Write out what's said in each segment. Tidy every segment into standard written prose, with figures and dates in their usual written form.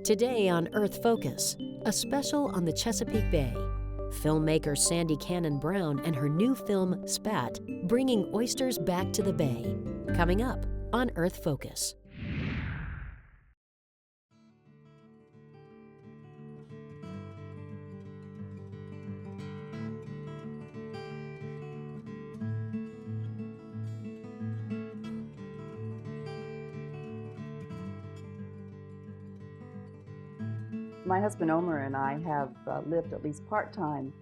Today on Earth Focus, a special on the Chesapeake Bay. Filmmaker Sandy Cannon-Brown and her new film, Spat, bringing oysters back to the bay. Coming up on Earth Focus. My husband Omer and I have lived at least part-time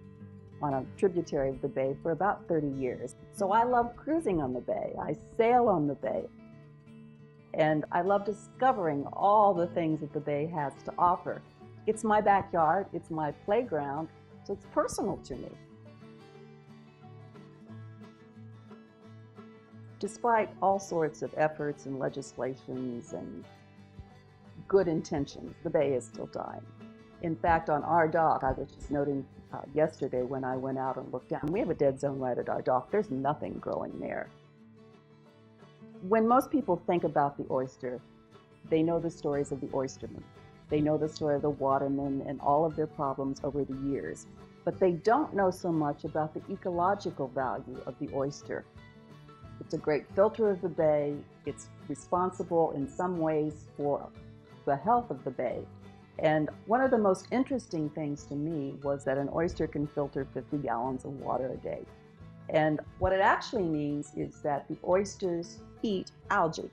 on a tributary of the bay for about 30 years. So I love cruising on the bay. I sail on the bay. And I love discovering all the things that the bay has to offer. It's my backyard, it's my playground, so it's personal to me. Despite all sorts of efforts and legislations and good intentions, the bay is still dying. In fact, on our dock, I was just noting yesterday when I went out and looked down, we have a dead zone right at our dock. There's nothing growing there. When most people think about the oyster, they know the stories of the oystermen. They know the story of the watermen and all of their problems over the years. But they don't know so much about the ecological value of the oyster. It's a great filter of the bay. It's responsible in some ways for the health of the bay. And one of the most interesting things to me was that an oyster can filter 50 gallons of water a day. And what it actually means is that the oysters eat algae.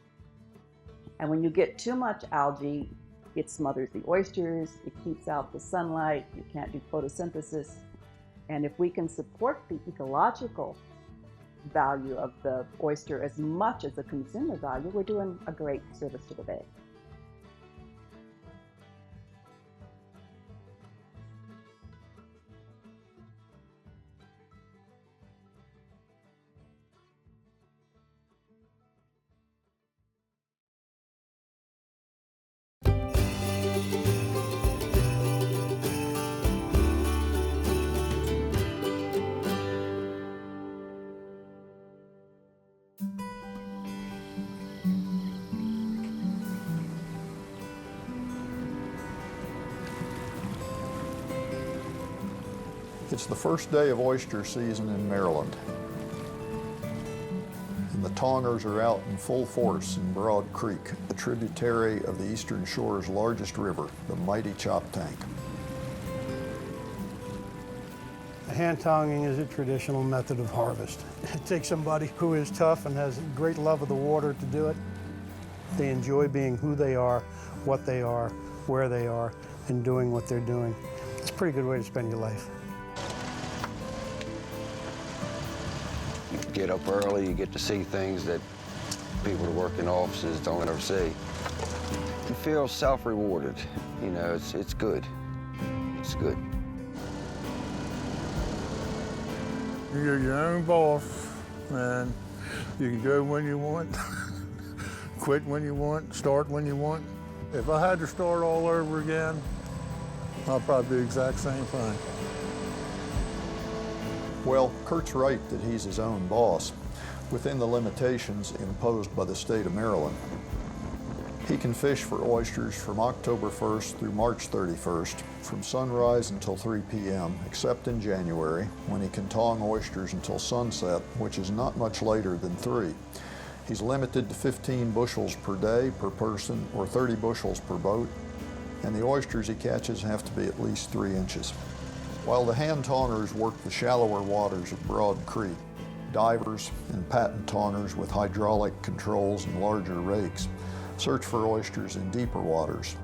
And when you get too much algae, it smothers the oysters, it keeps out the sunlight, you can't do photosynthesis. And if we can support the ecological value of the oyster as much as the consumer value, we're doing a great service to the bay. It's the first day of oyster season in Maryland, and the tongers are out in full force in Broad Creek, a tributary of the Eastern Shore's largest river, the mighty Choptank. Hand tonging is a traditional method of harvest. It takes somebody who is tough and has a great love of the water to do it. They enjoy being who they are, what they are, where they are, and doing what they're doing. It's a pretty good way to spend your life. You get up early, you get to see things that people that work in offices don't ever see. You feel self-rewarded. You know, it's good. It's good. You're your own boss, and you can go when you want, quit when you want, start when you want. If I had to start all over again, I'll probably do the exact same thing. Well, Kurt's right that he's his own boss, within the limitations imposed by the state of Maryland. He can fish for oysters from October 1st through March 31st, from sunrise until 3 p.m., except in January, when he can tong oysters until sunset, which is not much later than 3. He's limited to 15 bushels per day per person, or 30 bushels per boat, and the oysters he catches have to be at least 3 inches. While the hand tongers work the shallower waters of Broad Creek, divers and patent tongers with hydraulic controls and larger rakes search for oysters in deeper waters.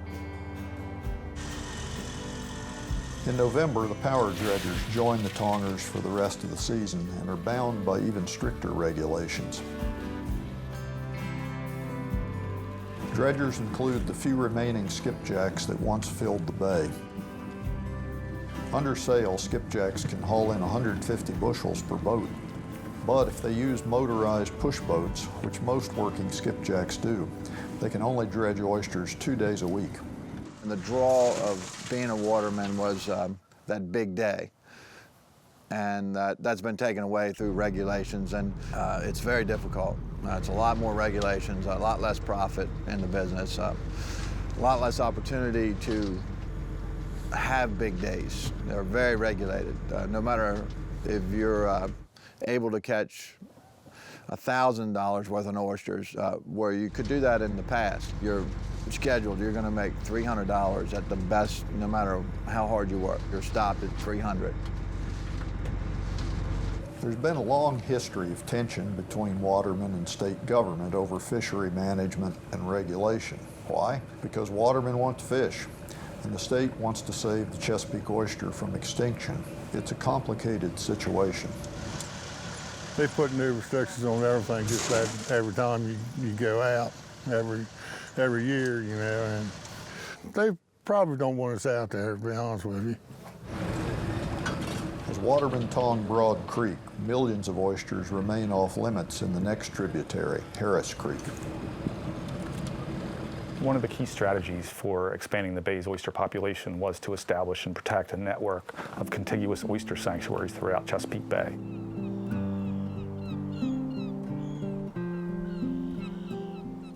In November, the power dredgers join the tongers for the rest of the season and are bound by even stricter regulations. Dredgers include the few remaining skipjacks that once filled the bay. Under sail, skipjacks can haul in 150 bushels per boat, but if they use motorized push boats, which most working skipjacks do, they can only dredge oysters 2 days a week. And the draw of being a waterman was that big day. And that's been taken away through regulations, and it's very difficult. It's a lot more regulations, a lot less profit in the business. a lot less opportunity to have big days. They're very regulated. No matter if you're able to catch $1,000 worth of oysters, where you could do that in the past. You're scheduled, you're going to make $300 at the best, no matter how hard you work. You're stopped at $300. There's been a long history of tension between watermen and state government over fishery management and regulation. Why? Because watermen want to fish, and the state wants to save the Chesapeake oyster from extinction. It's a complicated situation. They put new restrictions on everything just about every time you go out, every year, you know, and they probably don't want us out there, to be honest with you. As watermen tong Broad Creek, millions of oysters remain off limits in the next tributary, Harris Creek. One of the key strategies for expanding the bay's oyster population was to establish and protect a network of contiguous oyster sanctuaries throughout Chesapeake Bay.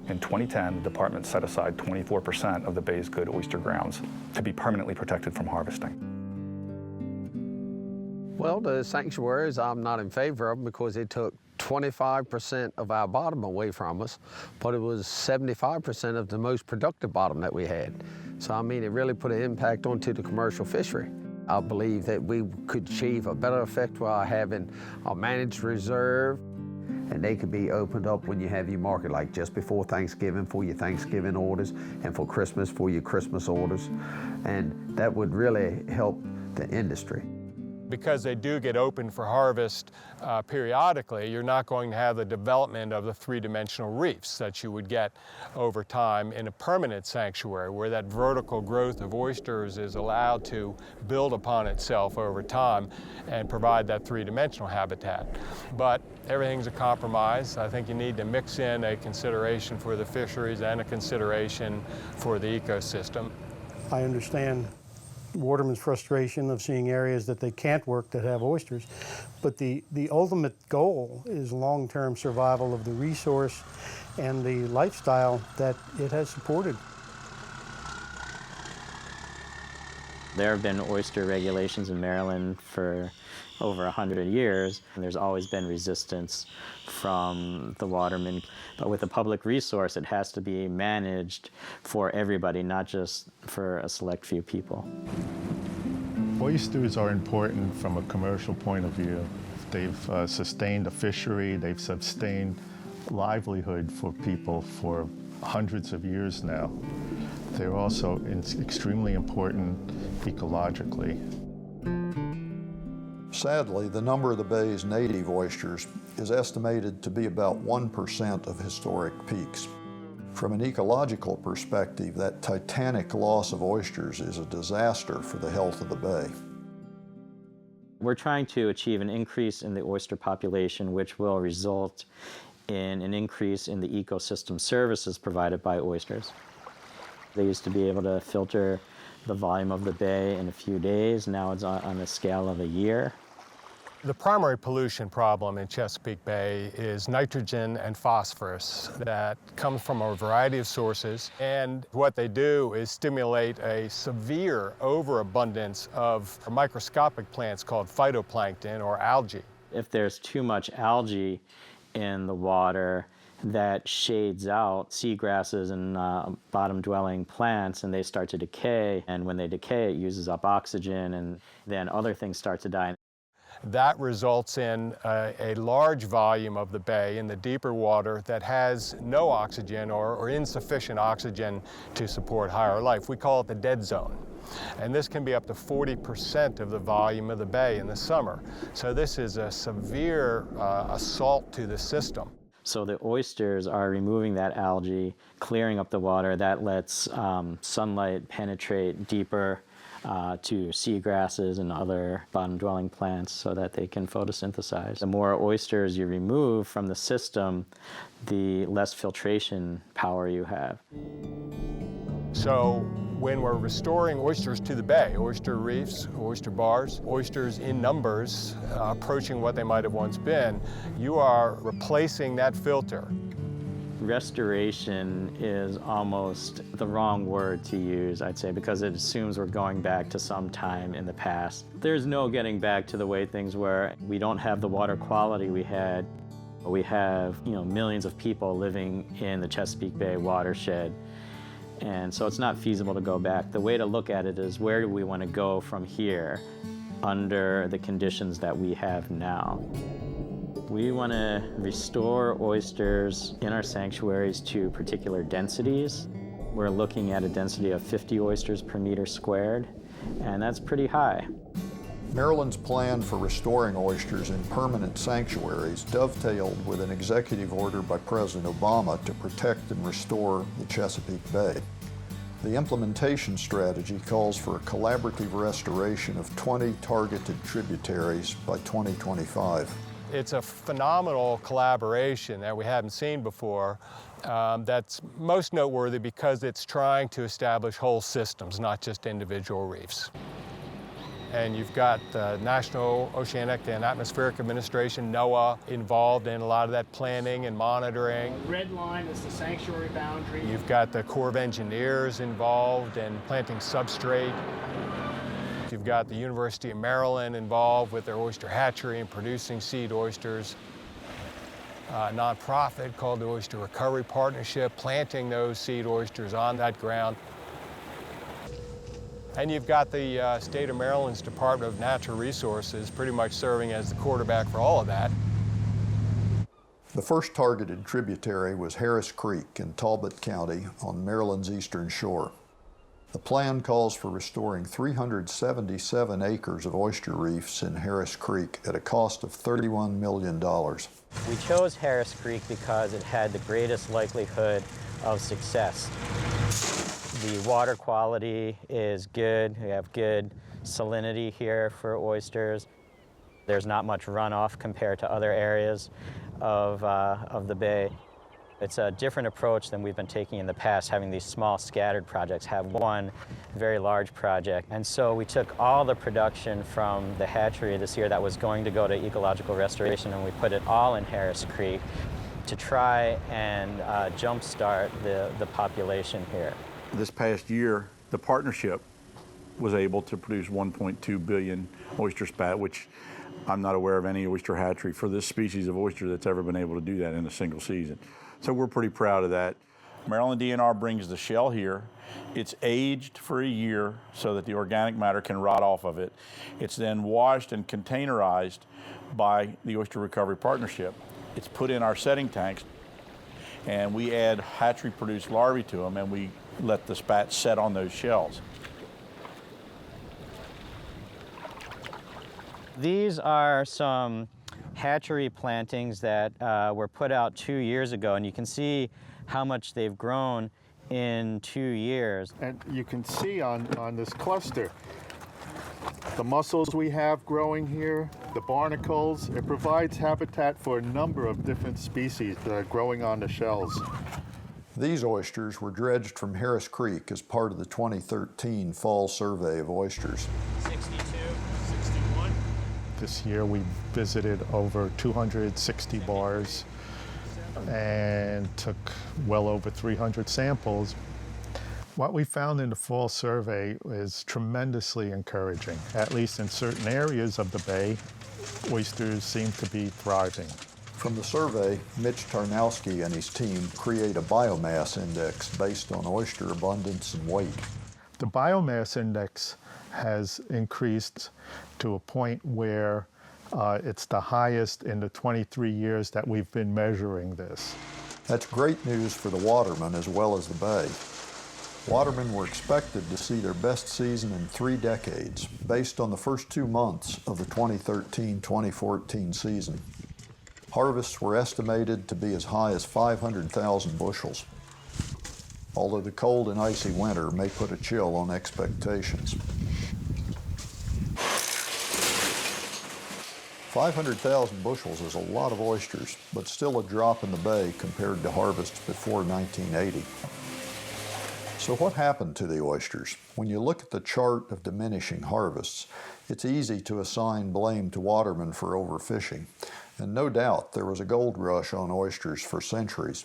In 2010, the department set aside 24% of the bay's good oyster grounds to be permanently protected from harvesting. Well, the sanctuaries, I'm not in favor of them because it took 25% of our bottom away from us, but it was 75% of the most productive bottom that we had. So, I mean, it really put an impact onto the commercial fishery. I believe that we could achieve a better effect while having a managed reserve. And they could be opened up when you have your market, like just before Thanksgiving for your Thanksgiving orders and for Christmas for your Christmas orders. And that would really help the industry. Because they do get open for harvest periodically, you're not going to have the development of the three-dimensional reefs that you would get over time in a permanent sanctuary, where that vertical growth of oysters is allowed to build upon itself over time and provide that three-dimensional habitat. But everything's a compromise. I think you need to mix in a consideration for the fisheries and a consideration for the ecosystem. I understand watermen's frustration of seeing areas that they can't work that have oysters, but the ultimate goal is long-term survival of the resource and the lifestyle that it has supported. There have been oyster regulations in Maryland for over 100 years, and there's always been resistance from the watermen. But with a public resource, it has to be managed for everybody, not just for a select few people. Oysters are important from a commercial point of view. They've sustained a fishery, they've sustained livelihood for people for hundreds of years now. They're also extremely important ecologically. Sadly, the number of the bay's native oysters is estimated to be about 1% of historic peaks. From an ecological perspective, that titanic loss of oysters is a disaster for the health of the bay. We're trying to achieve an increase in the oyster population, which will result in an increase in the ecosystem services provided by oysters. They used to be able to filter the volume of the bay in a few days. Now it's on a scale of a year. The primary pollution problem in Chesapeake Bay is nitrogen and phosphorus that comes from a variety of sources. And what they do is stimulate a severe overabundance of microscopic plants called phytoplankton or algae. If there's too much algae in the water, that shades out seagrasses and bottom-dwelling plants, and they start to decay. And when they decay, it uses up oxygen, and then other things start to die. That results in a large volume of the bay in the deeper water that has no oxygen or insufficient oxygen to support higher life. We call it the dead zone. And this can be up to 40% of the volume of the bay in the summer. So this is a severe assault to the system. So the oysters are removing that algae, clearing up the water. That lets sunlight penetrate deeper to seagrasses and other bottom-dwelling plants so that they can photosynthesize. The more oysters you remove from the system, the less filtration power you have. So when we're restoring oysters to the bay, oyster reefs, oyster bars, oysters in numbers approaching what they might have once been, you are replacing that filter. Restoration is almost the wrong word to use, I'd say, because it assumes we're going back to some time in the past. There's no getting back to the way things were. We don't have the water quality we had. We have, millions of people living in the Chesapeake Bay watershed, and so it's not feasible to go back. The way to look at it is, where do we want to go from here under the conditions that we have now? We want to restore oysters in our sanctuaries to particular densities. We're looking at a density of 50 oysters per meter squared, and that's pretty high. Maryland's plan for restoring oysters in permanent sanctuaries dovetailed with an executive order by President Obama to protect and restore the Chesapeake Bay. The implementation strategy calls for a collaborative restoration of 20 targeted tributaries by 2025. It's a phenomenal collaboration that we haven't seen before. That's most noteworthy because it's trying to establish whole systems, not just individual reefs. And you've got the National Oceanic and Atmospheric Administration, NOAA, involved in a lot of that planning and monitoring. The red line is the sanctuary boundary. You've got the Corps of Engineers involved in planting substrate. You've got the University of Maryland involved with their oyster hatchery and producing seed oysters. A nonprofit called the Oyster Recovery Partnership, planting those seed oysters on that ground. And you've got the state of Maryland's Department of Natural Resources pretty much serving as the quarterback for all of that. The first targeted tributary was Harris Creek in Talbot County on Maryland's eastern shore. The plan calls for restoring 377 acres of oyster reefs in Harris Creek at a cost of $31 million. We chose Harris Creek because it had the greatest likelihood of success. The water quality is good. We have good salinity here for oysters. There's not much runoff compared to other areas of the bay. It's a different approach than we've been taking in the past, having these small scattered projects, have one very large project. And so we took all the production from the hatchery this year that was going to go to ecological restoration, and we put it all in Harris Creek to try and jumpstart the population here. This past year, the partnership was able to produce 1.2 billion oyster spat, which I'm not aware of any oyster hatchery for this species of oyster that's ever been able to do that in a single season. So we're pretty proud of that. Maryland DNR brings the shell here. It's aged for a year so that the organic matter can rot off of it. It's then washed and containerized by the Oyster Recovery Partnership. It's put in our setting tanks, and we add hatchery-produced larvae to them, and we let the spat set on those shells. These are some hatchery plantings that were put out 2 years ago, and you can see how much they've grown in 2 years. And you can see on this cluster the mussels we have growing here, the barnacles. It provides habitat for a number of different species that are growing on the shells. These oysters were dredged from Harris Creek as part of the 2013 Fall Survey of Oysters. 62, 61. This year we visited over 260 bars and took well over 300 samples. What we found in the fall survey is tremendously encouraging. At least in certain areas of the bay, oysters seem to be thriving. From the survey, Mitch Tarnowski and his team create a biomass index based on oyster abundance and weight. The biomass index has increased to a point where it's the highest in the 23 years that we've been measuring this. That's great news for the watermen as well as the bay. Watermen were expected to see their best season in 3 decades based on the first 2 months of the 2013-2014 season. Harvests were estimated to be as high as 500,000 bushels, although the cold and icy winter may put a chill on expectations. 500,000 bushels is a lot of oysters, but still a drop in the bay compared to harvests before 1980. So what happened to the oysters? When you look at the chart of diminishing harvests, it's easy to assign blame to watermen for overfishing. And no doubt there was a gold rush on oysters for centuries.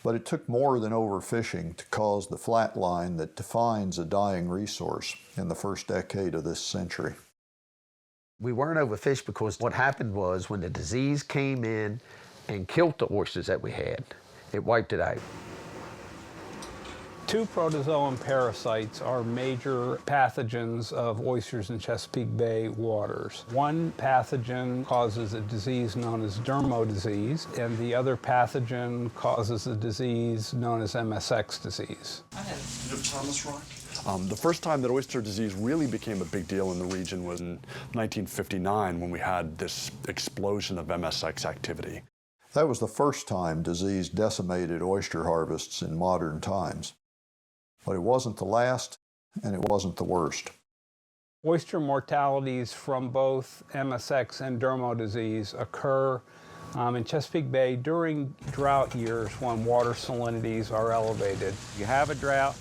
But it took more than overfishing to cause the flat line that defines a dying resource in the first decade of this century. We weren't overfished because what happened was when the disease came in and killed the oysters that we had, it wiped it out. Two protozoan parasites are major pathogens of oysters in Chesapeake Bay waters. One pathogen causes a disease known as dermo disease, and the other pathogen causes a disease known as MSX disease. Thomas Rock? The first time that oyster disease really became a big deal in the region was in 1959 when we had this explosion of MSX activity. That was the first time disease decimated oyster harvests in modern times. But it wasn't the last, and it wasn't the worst. Oyster mortalities from both MSX and dermo disease occur in Chesapeake Bay during drought years when water salinities are elevated. You have a drought,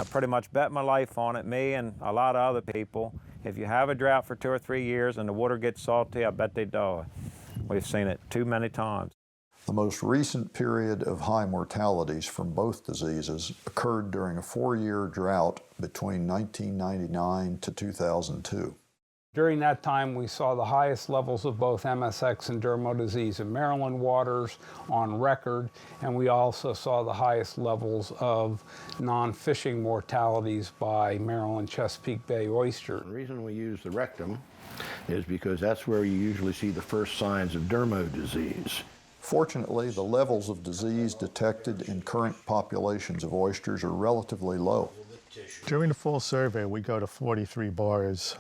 I pretty much bet my life on it, me and a lot of other people. If you have a drought for 2 or 3 years and the water gets salty, I bet they die. We've seen it too many times. The most recent period of high mortalities from both diseases occurred during a 4-year drought between 1999 to 2002. During that time, we saw the highest levels of both MSX and dermo disease in Maryland waters on record, and we also saw the highest levels of non-fishing mortalities by Maryland Chesapeake Bay oyster. The reason we use the rectum is because that's where you usually see the first signs of dermo disease. Fortunately, the levels of disease detected in current populations of oysters are relatively low. During the full survey, we go to 43 bars,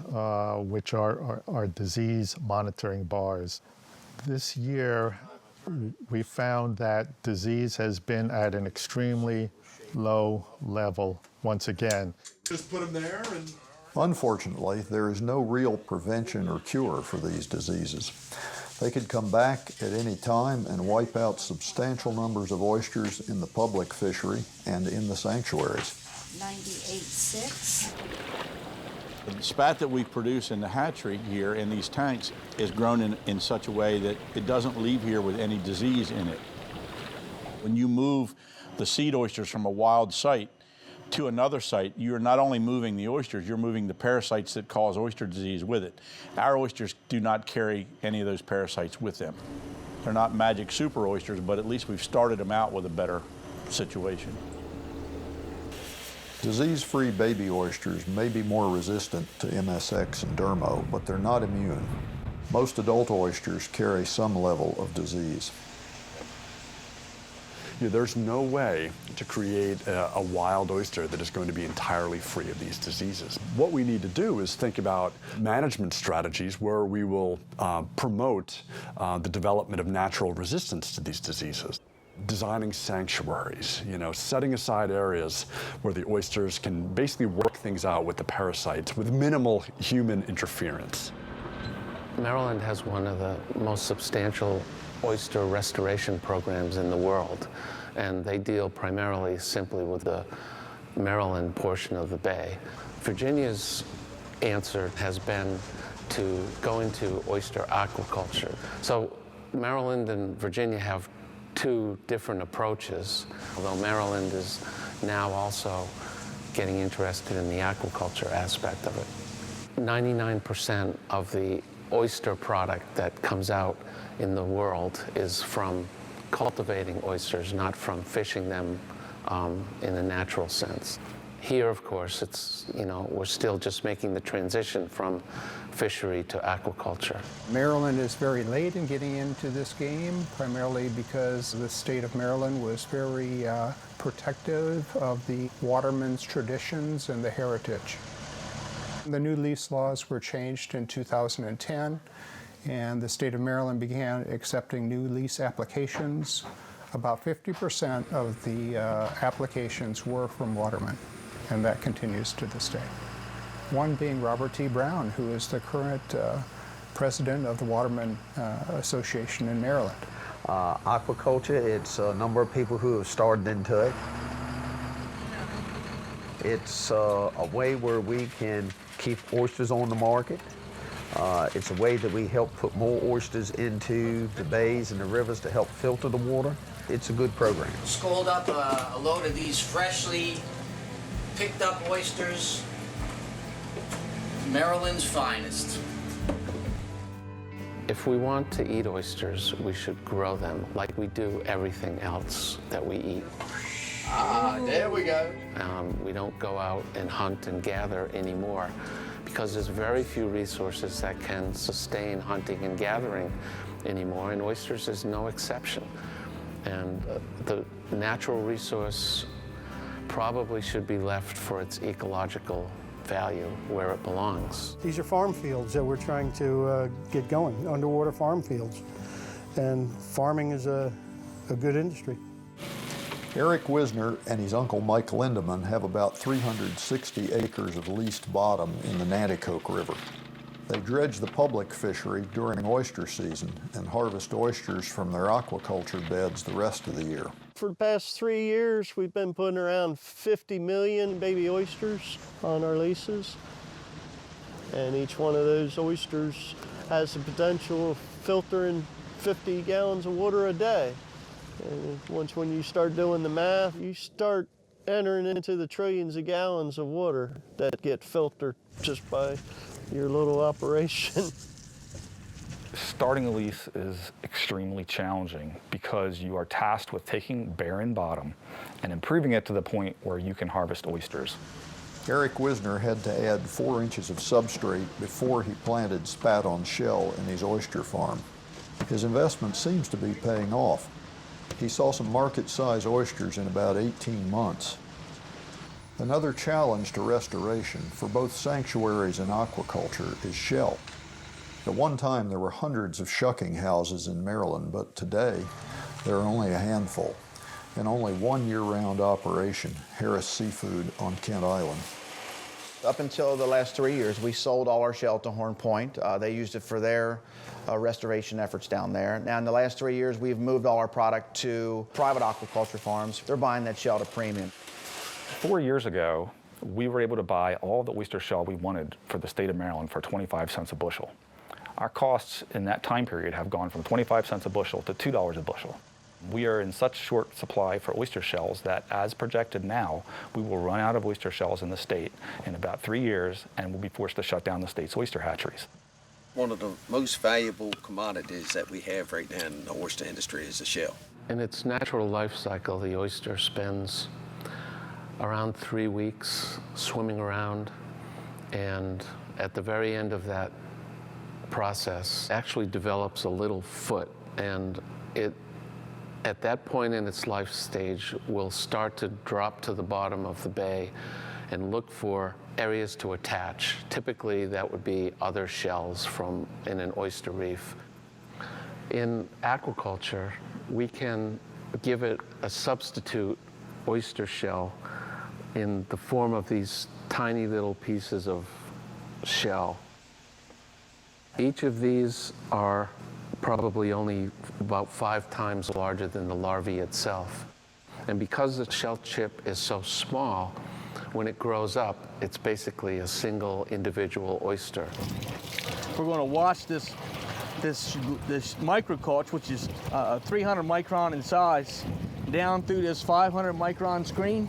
which are disease monitoring bars. This year, we found that disease has been at an extremely low level once again. Just put them there and... Unfortunately, there is no real prevention or cure for these diseases. They could come back at any time and wipe out substantial numbers of oysters in the public fishery and in the sanctuaries. 98.6. The spat that we produce in the hatchery here in these tanks is grown in such a way that it doesn't leave here with any disease in it. When you move the seed oysters from a wild site to another site, you're not only moving the oysters, you're moving the parasites that cause oyster disease with it. Our oysters do not carry any of those parasites with them. They're not magic super oysters, but at least we've started them out with a better situation. Disease-free baby oysters may be more resistant to MSX and dermo, but they're not immune. Most adult oysters carry some level of disease. There's no way to create a wild oyster that is going to be entirely free of these diseases. What we need to do is think about management strategies where we will promote the development of natural resistance to these diseases. Designing sanctuaries, setting aside areas where the oysters can basically work things out with the parasites with minimal human interference. Maryland has one of the most substantial oyster restoration programs in the world, and they deal primarily simply with the Maryland portion of the bay. Virginia's answer has been to go into oyster aquaculture. So Maryland and Virginia have two different approaches, although Maryland is now also getting interested in the aquaculture aspect of it. 99% of the oyster product that comes out in the world is from cultivating oysters, not from fishing them in a natural sense. Here, of course, it's, we're still just making the transition from fishery to aquaculture. Maryland is very late in getting into this game, primarily because the state of Maryland was very protective of the watermen's traditions and the heritage. The new lease laws were changed in 2010, and the state of Maryland began accepting new lease applications. About 50% of the applications were from watermen, and that continues to this day. One being Robert T. Brown, who is the current president of the Watermen Association in Maryland. Aquaculture, it's a number of people who have started into it. It's a way where we can keep oysters on the market It's a way that we help put more oysters into the bays and the rivers to help filter the water. It's a good program. Scold up a load of these freshly picked up oysters, Maryland's finest. If we want to eat oysters, we should grow them like we do everything else that we eat. There we go. We don't go out and hunt and gather anymore because there's very few resources that can sustain hunting and gathering anymore, and oysters is no exception. And the natural resource probably should be left for its ecological value where it belongs. These are farm fields that we're trying to get going, underwater farm fields. And farming is a good industry. Eric Wisner and his uncle Mike Lindeman have about 360 acres of leased bottom in the Nanticoke River. They dredge the public fishery during oyster season and harvest oysters from their aquaculture beds the rest of the year. For the past 3 years, we've been putting around 50 million baby oysters on our leases. And each one of those oysters has the potential of filtering 50 gallons of water a day. And when you start doing the math, you start entering into the trillions of gallons of water that get filtered just by your little operation. Starting a lease is extremely challenging because you are tasked with taking barren bottom and improving it to the point where you can harvest oysters. Eric Wisner had to add 4 inches of substrate before he planted Spat on shell in his oyster farm. His investment seems to be paying off. He saw some market-size oysters in about 18 months. Another challenge to restoration for both sanctuaries and aquaculture is shell. At one time there were hundreds of shucking houses in Maryland, but today there are only a handful, and only one year-round operation, Harris Seafood on Kent Island. Up until the last 3 years, we sold all our shell to Horn Point. They used it for their restoration efforts down there. Now, in the last 3 years, we've moved all our product to private aquaculture farms. They're buying that shell at a premium. 4 years ago, we were able to buy all the oyster shell we wanted for the state of Maryland for 25 cents a bushel. Our costs in that time period have gone from 25 cents a bushel to $2 a bushel. We are in such short supply for oyster shells that, as projected now, we will run out of oyster shells in the state in about 3 years and will be forced to shut down the state's oyster hatcheries. One of the most valuable commodities that we have right now in the oyster industry is the shell. In its natural life cycle, the oyster spends around 3 weeks swimming around, and at the very end of that process actually develops a little foot, and it at that point in its life stage will start to drop to the bottom of the bay and look for areas to attach. Typically that would be other shells from in an oyster reef. In aquaculture, we can give it a substitute oyster shell in the form of these tiny little pieces of shell. Each of these are probably only about 5 times larger than the larvae itself. And because the shell chip is so small, when it grows up, it's basically a single individual oyster. We're going to wash this microculture, which is 300 micron in size, down through this 500 micron screen.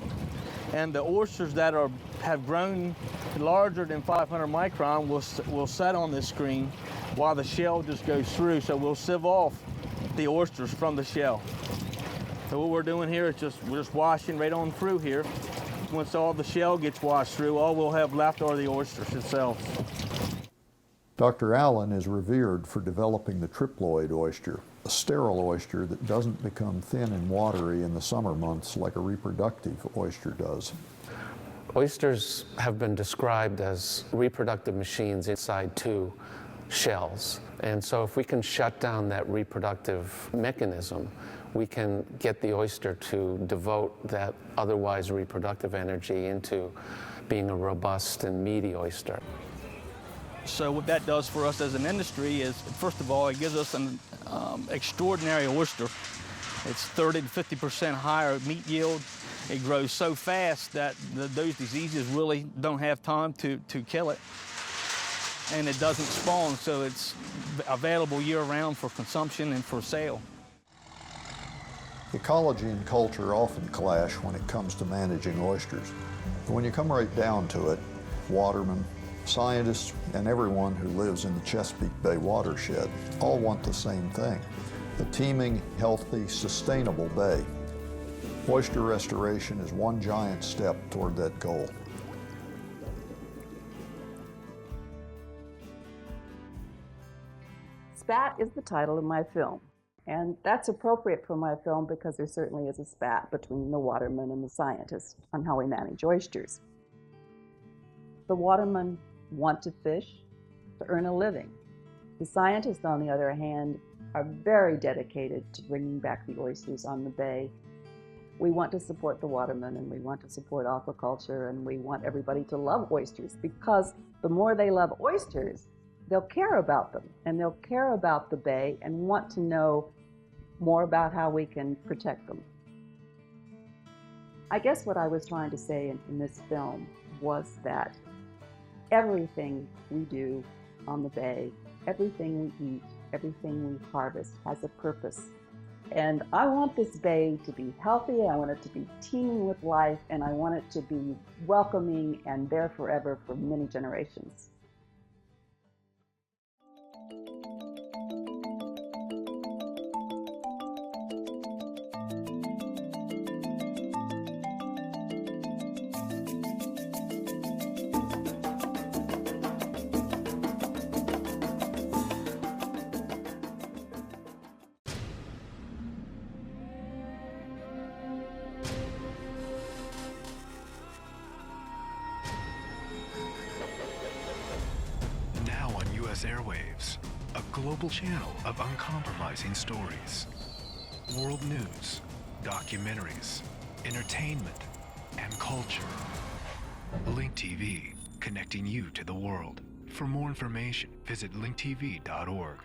And the oysters that have grown larger than 500 micron will set on this screen while the shell just goes through. So we'll sieve off the oysters from the shell. So what we're doing here is we're just washing right on through here. Once all the shell gets washed through, all we'll have left are the oysters itself. Dr. Allen is revered for developing the triploid oyster, a sterile oyster that doesn't become thin and watery in the summer months like a reproductive oyster does. Oysters have been described as reproductive machines inside 2 shells. And so if we can shut down that reproductive mechanism, we can get the oyster to devote that otherwise reproductive energy into being a robust and meaty oyster. So what that does for us as an industry is, first of all, it gives us an extraordinary oyster. It's 30 to 50% higher meat yield. It grows so fast that those diseases really don't have time to kill it. and it doesn't spawn, so it's available year-round for consumption and for sale. Ecology and culture often clash when it comes to managing oysters. But when you come right down to it, watermen, scientists, and everyone who lives in the Chesapeake Bay watershed all want the same thing: a teeming, healthy, sustainable bay. Oyster restoration is one giant step toward that goal. Spat is the title of my film, and that's appropriate for my film because there certainly is a spat between the watermen and the scientists on how we manage oysters. The watermen want to fish to earn a living. The scientists, on the other hand, are very dedicated to bringing back the oysters on the bay. We want to support the watermen, and we want to support aquaculture, and we want everybody to love oysters, because the more they love oysters, they'll care about them, and they'll care about the bay and want to know more about how we can protect them. I guess what I was trying to say in this film was that everything we do on the bay, everything we eat, everything we harvest has a purpose. And I want this bay to be healthy, I want it to be teeming with life, and I want it to be welcoming and there forever for many generations. Airwaves, a global channel of uncompromising stories, world news, documentaries, entertainment, and culture. Link TV, connecting you to the world. For more information, visit linktv.org.